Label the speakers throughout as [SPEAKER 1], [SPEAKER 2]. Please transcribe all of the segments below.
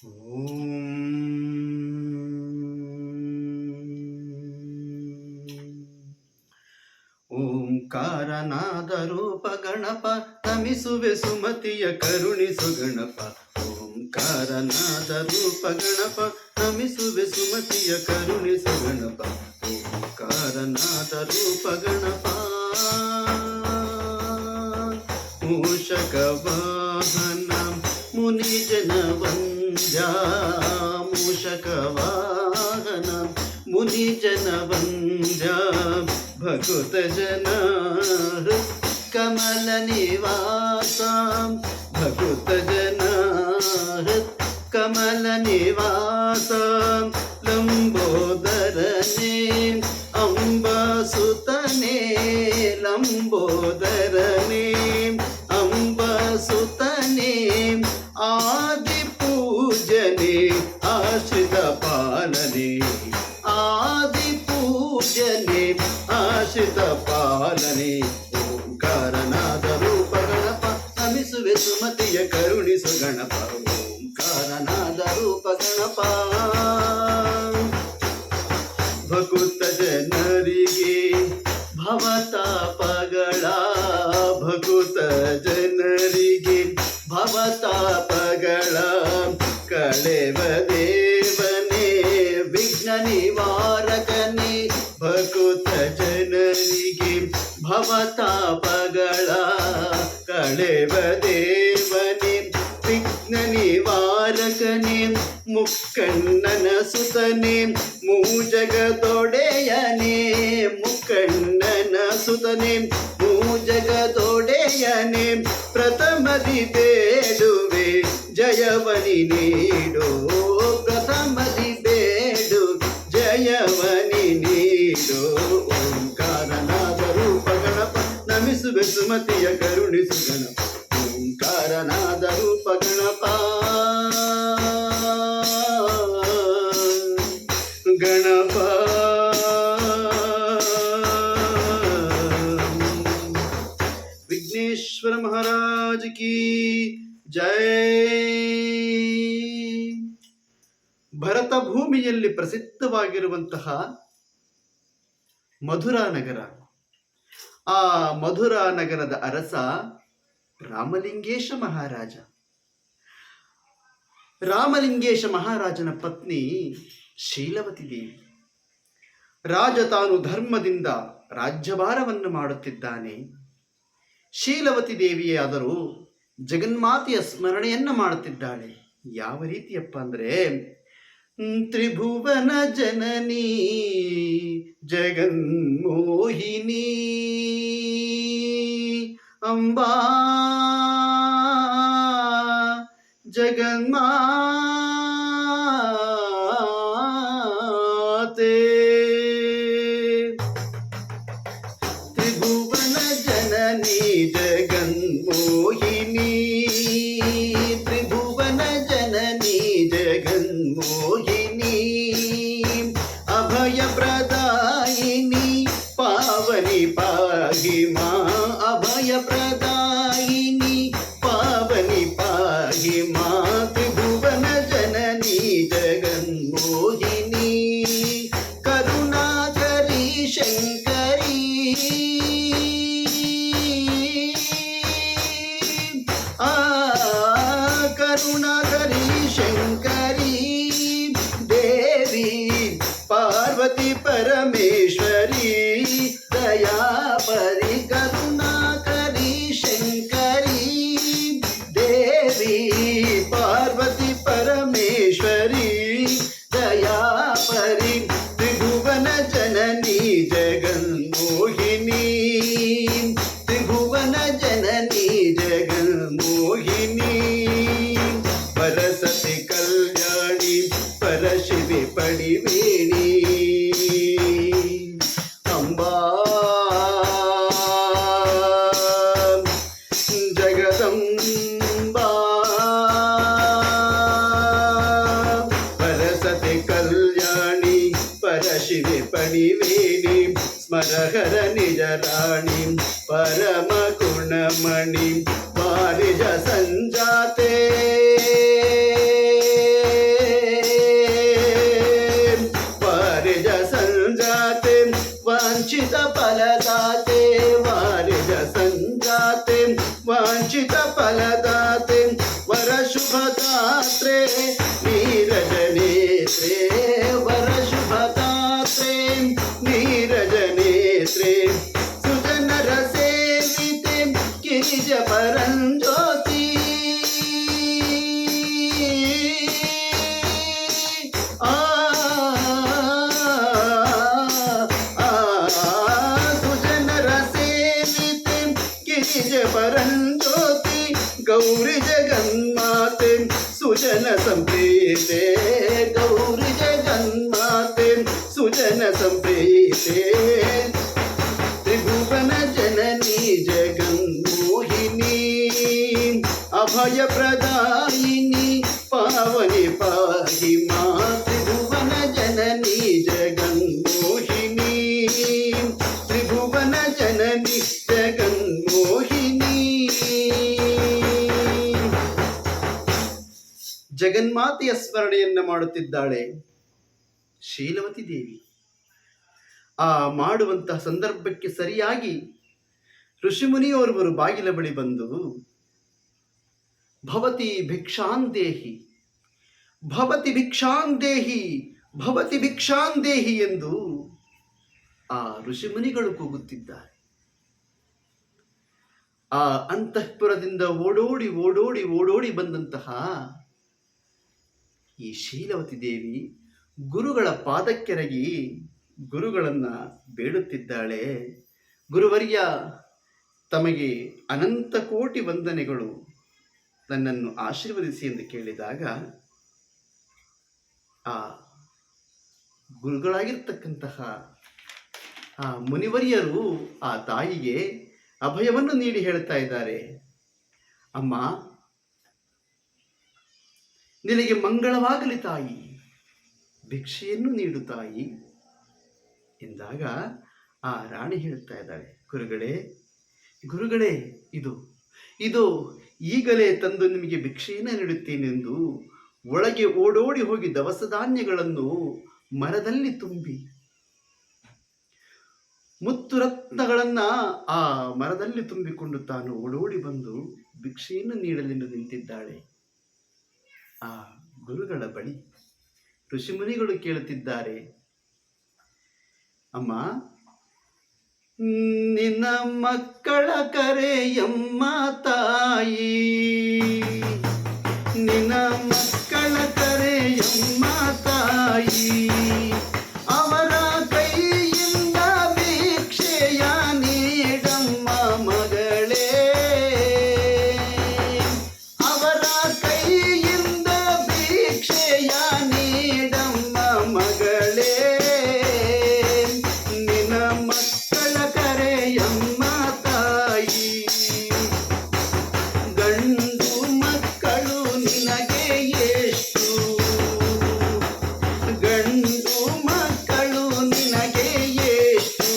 [SPEAKER 1] ಓಂಕಾರನಾದ ರೂಪ ಗಣಪ ನಮಿಸುವೆ ಸುಮತಿಯ ಕರುಣಿಸು ಗಣಪ. ಓಂಕಾರನಾದ ರೂಪ ಗಣಪ ನಮಿಸುವೆ ಸುಮತಿಯ ಕರುಣಿಸು ಗಣಪ. ಓಂಕಾರನಾದ ರೂಪ ಗಣಪ. ಮೂಷಕ ವಾಹನ ಮುನಿಜನ ವಂದ್ಯ. ಮೂಷಕ ವಾಹನ ಮುನಿಜನ ವಂದ್ಯ. ಭಕುತ ಜನ ಕಮಲ ನಿವಾಸ. ಭಕುತ ಜನ ಕಮಲ ನಿವಾಸ. ಲಂಬೋದರನೇ ಅಂಬಸುತನೇ. ಲಂಬೋದರನೇ ಅಂಬಸುತನೇ. ಆದಿ ಪೂಜನೆ ಆಶ್ರಿತ ಪಾಲನೆ. ಆದಿ ಪೂಜನೆ ಆಶ್ರಿತ ಪಾಲನೆ. ಓಂಕಾರನಾದ ರೂಪ ಗಣಪ ನಮಿಸುವೆ ಸುಮತಿಯ ಕರುಣಿಸು ಗಣಪ. ಓಂಕಾರನಾದ ರೂಪ ಗಣಪ. ಭಕುತ ಜನರಿಗೆ ಭವತಾಪಗಳ. ಭಕುತ ಜನರಿಗೆ ಭವತಾಪಗಳ ಕಳೆವ ದೇವನೇ ವಿಘ್ನ ನಿವಾರಕನೇ. ಭಕುತ ಜನರಿಗೆ ಭವತಾಪಗಳ ಕಳೆವ ದೇವನೇ ವಿಘ್ನ ನಿವಾರಕನೇ. ಮುಕ್ಕಣ್ಣನ ಸುತನೇ ಮೂಜಗದೊಡೆಯನೇ. ಮುಕ್ಕಣ್ಣನ ಸುತನೇ ಮೂಜಗದೊಡೆಯನೇ. ಪ್ರಥಮದಿ ಬೇಡುವೆ ಜಯವನಿ ನೀಡೋ. ಪ್ರಥಮದಿ ಬೇಡು ಜಯವನಿ ನೀಡೋ. ಓಂಕಾರನಾದ ರೂಪ ಗಣಪ ನಮಿಸುವೆ ಸುಮತಿಯ ಕರುಣಿಸು ಗಣಪ. ಓಂಕಾರನಾದ ರೂಪ ಗಣಪ. ಗಣಪ ವಿಘ್ನೇಶ್ವರ ಮಹಾರಾಜ್ ಕಿ ಜೈ. ಭರತ ಭೂಮಿಯಲ್ಲಿ ಪ್ರಸಿದ್ಧವಾಗಿರುವಂತಹ ಮಧುರಾ ನಗರ. ಆ ಮಧುರಾ ನಗರದ ಅರಸ ರಾಮಲಿಂಗೇಶ ಮಹಾರಾಜ. ರಾಮಲಿಂಗೇಶ ಮಹಾರಾಜನ ಪತ್ನಿ ಶೀಲವತಿ ದೇವಿ. ರಾಜ ತಾನು ಧರ್ಮದಿಂದ ರಾಜ್ಯಭಾರವನ್ನು ಮಾಡುತ್ತಿದ್ದಾನೆ. ಶೀಲವತಿ ದೇವಿಯಾದರೂ ಜಗನ್ಮಾತೆಯ ಸ್ಮರಣೆಯನ್ನು ಮಾಡುತ್ತಿದ್ದಾಳೆ. ಯಾವ ರೀತಿಯಪ್ಪ ಅಂದರೆ, ತ್ರಿಭುವನ ಜನನಿ ಜಗನ್ಮೋಹಿನಿ ಅಂಬಾ ಜಗನ್ಮಾತೆ. ತ್ರಿಭುವನ ಜನನಿ ಜಗನ್ಮೋಹಿನಿ. ತ್ರಿಭುವನ ಜನನಿ ಜಗನ್ಮೋಹಿನಿ. ಅಭಯ ಪ್ರದಾಯಿನಿ ಪಾವನಿ ಪಾಹಿ ಮಾ. ಅಭಯ ಪ್ರದಾಯಿನಿ ಪಾವನಿ ಪಾಹಿ ಮಾ. ತ್ರಿಭುವನ ಜನನಿ ಜಗನ್ಮೋಹಿನಿ. ಕರುಣಾಕರಿ ಶಂಕರಿ. ಕರುಣಾಕರಿ ಶಂಕರಿ ದೇವಿ ಪಾರ್ವತಿ ಪರಮೇಶ್ವರಿ ದಯಾಪರಿ. ಕರುಣಾಕರಿ ಶಂಕರಿ ದೇವಿ ಪಾರ್ವತಿ ಪರಮೇಶ್ವರಿ ದಯಾಪರಿ. ತ್ರಿಭುವನ ಜನನಿ ಜಗನ್ಮೋಹಿನಿ. ತ್ರಿಭುವನ ಜನನಿ ಜಗನ್ಮೋಹಿನಿ. ಪರಸತಿ ಕಲ್ಯಾಣಿ ಪರಶಿವಿ ಪಡಿವೇಣಿ. ಅಂಬಾ ಜಗದಂಬಾ. ಪರಸತಿ ಕಲ್ಯಾಣಿ ಪರಶಿವಿ ಪಡಿವೇಣಿ. ಸ್ಮರಹರ ನಿಜ ರಾಣಿ ಪರಮ ಗುಣಮಣಿ. ವಾರಿಜ ಸಂಜಾತೆ ಶುಭದಾತ್ರೆ ನೀರಜನೇತ್ರೆ ವರ ಶುಭದಾತ್ರೆ ನೀರಜನೇತ್ರೆ ಸುಜನರ ಸೇವಿತೆ ಗಿರಿಜ ಪರಂಜ್ಯೋತಿ ಸುಜನರ ಸೇವಿತೆ ಗಿರಿಜ ಪರಂಜ್ಯೋತಿ ಗೌರಿ ಜಗನ್ಮಾತೆ ಸುಜನ ಸಂಪ್ರೀತೆ ಗೌರಿ ಜಗನ್ಮಾತೆ ಸುಜನ ಸಂಪ್ರೀತೆ ತ್ರಿಭುವನ ಜನನಿ ಜಗನ್ಮೋಹಿನಿ ಅಭಯ ಪ್ರದಾಯಿನಿ ಪಾವನಿ ಪಾಹಿ ಮಾ ತ್ರಿಭುವನ ಜನನಿ ಜಗನ್ಮೋಹಿನಿ ತ್ರಿಭುವನ ಜನನಿ ಜಗನ್ಮೋಹಿನಿ ಜಗನ್ಮಾತೆಯ ಸ್ಮರಣೆಯನ್ನ ಮಾಡುತ್ತಿದ್ದಾಳೆ ಶೀಲವತಿ ದೇವಿ. ಆ ಮಾಡುವಂತಹ ಸಂದರ್ಭಕ್ಕೆ ಸರಿಯಾಗಿ ಋಷಿಮುನಿಯೋರ್ವರು ಬಾಗಿಲ ಬಳಿ ಬಂದು ಭವತಿ ಭಿಕ್ಷಾಂದೇಹಿ ಭವತಿ ಭಿಕ್ಷಾಂದೇಹಿ ಭವತಿ ಭಿಕ್ಷಾಂದೇಹಿ ಎಂದು ಆ ಋಷಿಮುನಿಗಳು ಕೂಗುತ್ತಿದ್ದಾರೆ. ಆ ಅಂತಃಪುರದಿಂದ ಓಡೋಡಿ ಓಡೋಡಿ ಓಡೋಡಿ ಬಂದಂತಹ ಈ ಶೀಲವತಿ ದೇವಿ ಗುರುಗಳ ಪಾದಕ್ಕೆರಗಿ ಗುರುಗಳನ್ನ ಬೇಡುತ್ತಿದ್ದಾಳೆ. ಗುರುವರ್ಯ, ತಮಗೆ ಅನಂತ ಕೋಟಿ ವಂದನೆಗಳು, ನನ್ನನ್ನು ಆಶೀರ್ವದಿಸಿ ಎಂದು ಕೇಳಿದಾಗ ಆ ಗುರುಗಳಾಗಿರ್ತಕ್ಕಂತಹ ಆ ಮುನಿವರ್ಯರು ಆ ತಾಯಿಗೆ ಅಭಯವನ್ನು ನೀಡಿ ಹೇಳ್ತಾ ಇದ್ದಾರೆ, ಅಮ್ಮ ನಿನಗೆ ಮಂಗಳವಾಗಲಿ ತಾಯಿ, ಭಿಕ್ಷೆಯನ್ನು ನೀಡು ತಾಯಿ ಎಂದಾಗ ಆ ರಾಣಿ ಹೇಳ್ತಾ ಇದ್ದಾಳೆ, ಗುರುಗಳೇ ಗುರುಗಳೇ, ಇದು ಇದು ಈಗಲೇ ತಂದು ನಿಮಗೆ ಭಿಕ್ಷೆಯನ್ನು ನೀಡುತ್ತೇನೆಂದು ಒಳಗೆ ಓಡೋಡಿ ಹೋಗಿ ದವಸ ಧಾನ್ಯಗಳನ್ನು ಮರದಲ್ಲಿ ತುಂಬಿ ಮುತ್ತು ರತ್ನಗಳನ್ನ ಆ ಮರದಲ್ಲಿ ತುಂಬಿಕೊಂಡು ತಾನು ಓಡೋಡಿ ಬಂದು ಭಿಕ್ಷೆಯನ್ನು ನೀಡಲೆಂದು ನಿಂತಿದ್ದಾಳೆ. ಆ ಗುರುಗಳ ಬಳಿ ಋಷಿಮುನಿಗಳು ಕೇಳುತ್ತಿದ್ದಾರೆ, ಅಮ್ಮ ನಿನ್ನ ಮಕ್ಕಳ ಕರೆಯಮ್ಮ ತಾಯಿ, ನಿನ್ನ ಮಕ್ಕಳ ಕರೆಯಮ್ಮ ತಾಯಿ, ಅವರ ಕೈಯಿಂದ ಭಿಕ್ಷೆಯ ನೀಡಮ್ಮ ಮಗಳೇ, ಅವರ ಕೈಯಿಂದ ಭಿಕ್ಷೆಯ ನೀಡಮ್ಮ ಮಗಳೇ, ನಿನ್ನ ಮಕ್ಕಳ ಕರೆಯಮ್ಮ ತಾಯಿ, ಗಂಡು ಮಕ್ಕಳು ನಿನಗೆ ಎಷ್ಟು, ಗಂಡು ಮಕ್ಕಳು ನಿನಗೆ ಎಷ್ಟು,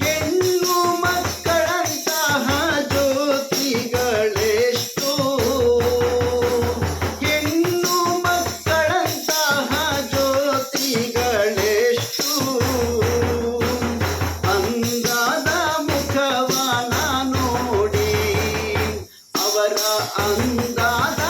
[SPEAKER 1] ಹೆಣ್ಣು ಮಕ್ಕಳಂತಹ ಜ್ಯೋತಿಗಳೆಷ್ಟು, ಹೆಣ್ಣು ಮಕ್ಕಳಂತಹ ಜ್ಯೋತಿಗಳೆಷ್ಟು, ಅಂದಾದ ಮುಖವನ ನೋಡಿ ಅವರ ಅಂದಾದ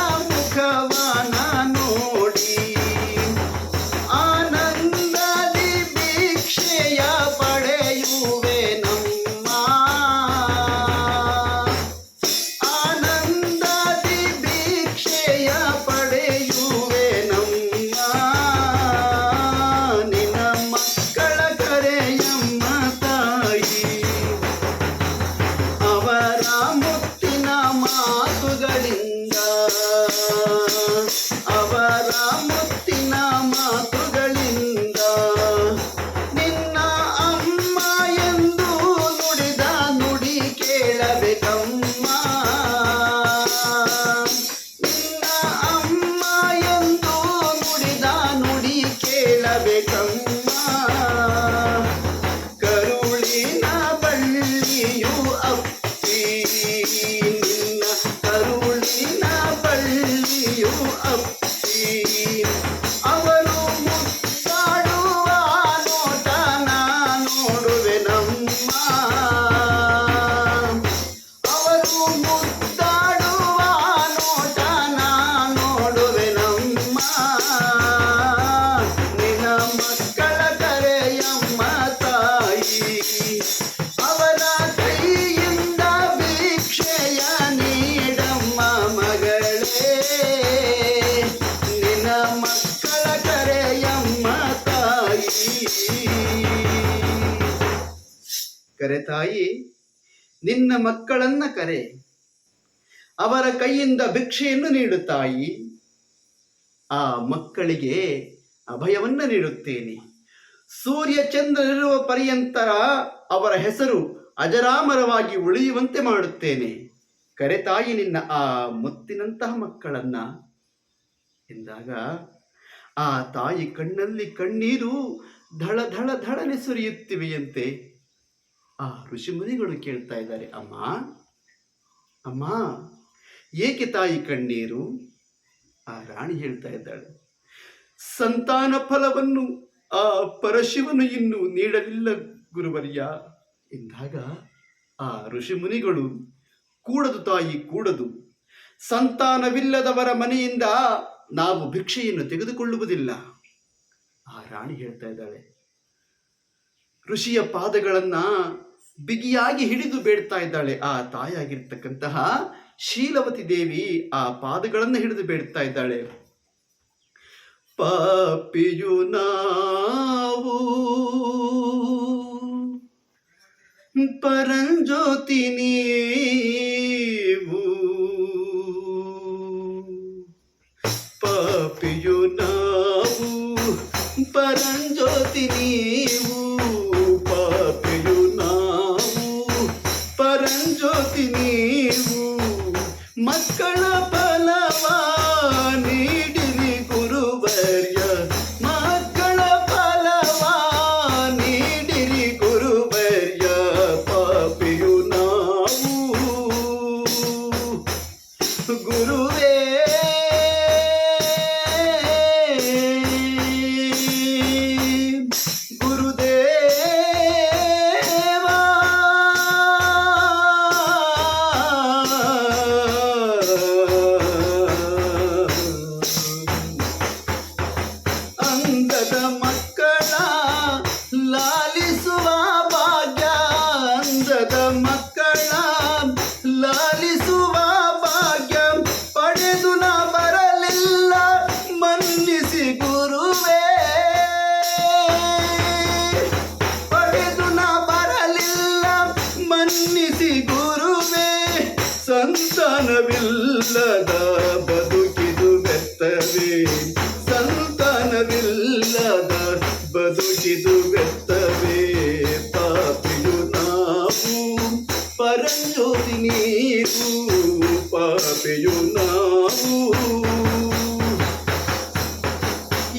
[SPEAKER 1] ಕರೆ ತಾಯಿ, ನಿನ್ನ ಮಕ್ಕಳನ್ನ ಕರೆ, ಅವರ ಕೈಯಿಂದ ಭಿಕ್ಷೆಯನ್ನು ನೀಡು ತಾಯಿ. ಆ ಮಕ್ಕಳಿಗೆ ಅಭಯವನ್ನ ನೀಡುತ್ತೇನೆ. ಸೂರ್ಯ ಚಂದ್ರರಿರುವ ಪರ್ಯಂತರ ಅವರ ಹೆಸರು ಅಜರಾಮರವಾಗಿ ಉಳಿಯುವಂತೆ ಮಾಡುತ್ತೇನೆ. ಕರೆ ತಾಯಿ ನಿನ್ನ ಆ ಮುತ್ತಿನಂತಹ ಮಕ್ಕಳನ್ನ ಎಂದಾಗ ಆ ತಾಯಿ ಕಣ್ಣಲ್ಲಿ ಕಣ್ಣೀರು ಧಳ ಧಳ ಧಳನೆ ಸುರಿಯುತ್ತಿವೆಯಂತೆ. ಆ ಋಷಿಮುನಿಗಳು ಕೇಳ್ತಾ ಇದ್ದಾರೆ, ಅಮ್ಮ ಅಮ್ಮ ಏಕೆ ತಾಯಿ ಕಣ್ಣೀರು? ಆ ರಾಣಿ ಹೇಳ್ತಾ ಇದ್ದಾಳೆ, ಸಂತಾನ ಫಲವನ್ನು ಆ ಪರಶಿವನು ಇನ್ನೂ ನೀಡಲಿಲ್ಲ ಗುರುವರ್ಯ ಎಂದಾಗ ಆ ಋಷಿಮುನಿಗಳು, ಕೂಡದು ತಾಯಿ ಕೂಡದು, ಸಂತಾನವಿಲ್ಲದವರ ಮನೆಯಿಂದ ನಾವು ಭಿಕ್ಷೆಯನ್ನು ತೆಗೆದುಕೊಳ್ಳುವುದಿಲ್ಲ. ಆ ರಾಣಿ ಹೇಳ್ತಾ ಇದ್ದಾಳೆ, ಋಷಿಯ ಪಾದಗಳನ್ನ ಬಿಗಿಯಾಗಿ ಹಿಡಿದು ಬೇಡ್ತಾ ಇದ್ದಾಳೆ. ಆ ತಾಯಿಯಾಗಿರ್ತಕ್ಕಂತಹ ಶೀಲವತಿ ದೇವಿ ಆ ಪಾದಗಳನ್ನು ಹಿಡಿದು ಬೇಡ್ತಾ ಇದ್ದಾಳೆ. ಪಾಪಿಯು ನಾವು ಪರಂಜ್ಯೋತಿ ನೀವು, ಪಾಪಿಯು ನಾವು ಪರಂಜ್ಯೋತಿ ನೀವು, ಪಾಪಿಯು ನಾವು ಪರಂಜ್ಯೋತಿ ನೀವು, ಮಕ್ಕಳ ಫಲವ ನೀಡಿರಿ ಗುರುವರ್ಯ, ಮಕ್ಕಳ ಫಲವ ನೀಡಿರಿ ಗುರುವರ್ಯ, ಪಾಪಿಯು ನಾವು ಗುರುವೇ ಸಂತಾನವಿಲ್ಲದ ಬದುಕಿದು ವ್ಯರ್ಥವೇ, ಸಂತಾನವಿಲ್ಲದ ಬದುಕಿದು ವ್ಯರ್ಥವೇ, ಪಾಪಿಯು ನಾವು ಪರಂಜ್ಯೋತಿ ನೀವು, ಪಾಪಿಯು ನಾವು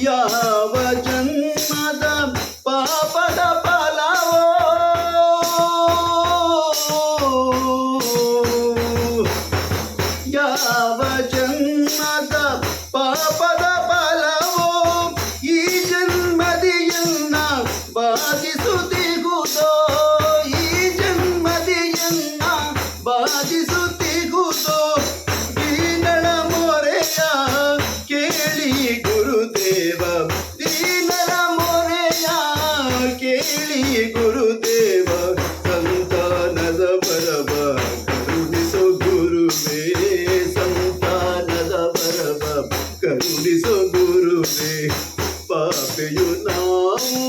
[SPEAKER 1] ಯಾವ ಜನ್ಮದ ಪಾಪದ ಫಲವೋ, ಯಾವ ಜನ್ಮದ ಪಾಪದ ಫಲವೋ ಈ ಜನ್ಮದಿಯನ್ನ ಬಾಧಿಸುತ್ತಿಗುವುದೋ, ಈ ಜನ್ಮದಿಯನ್ನ ಬಾಧಿಸುತ್ತಿಗುವುದೋ, ದೀನಳ ಮೊರೆಯ ಕೇಳಿ ಗುರುದೇವ, ದೀನಳ ಮೊರೆಯ ಕೇಳಿ ಗುರುದೇವ, ಸಂತಾನದ ಬರವ ಕರುಣಿಸೋ ಗುರುವೇ, ಸಂತಾನದ ಬರವ ಕರುಣಿಸೋ ಗುರುವೇ, ಪಾಪಿಯು ನಾವು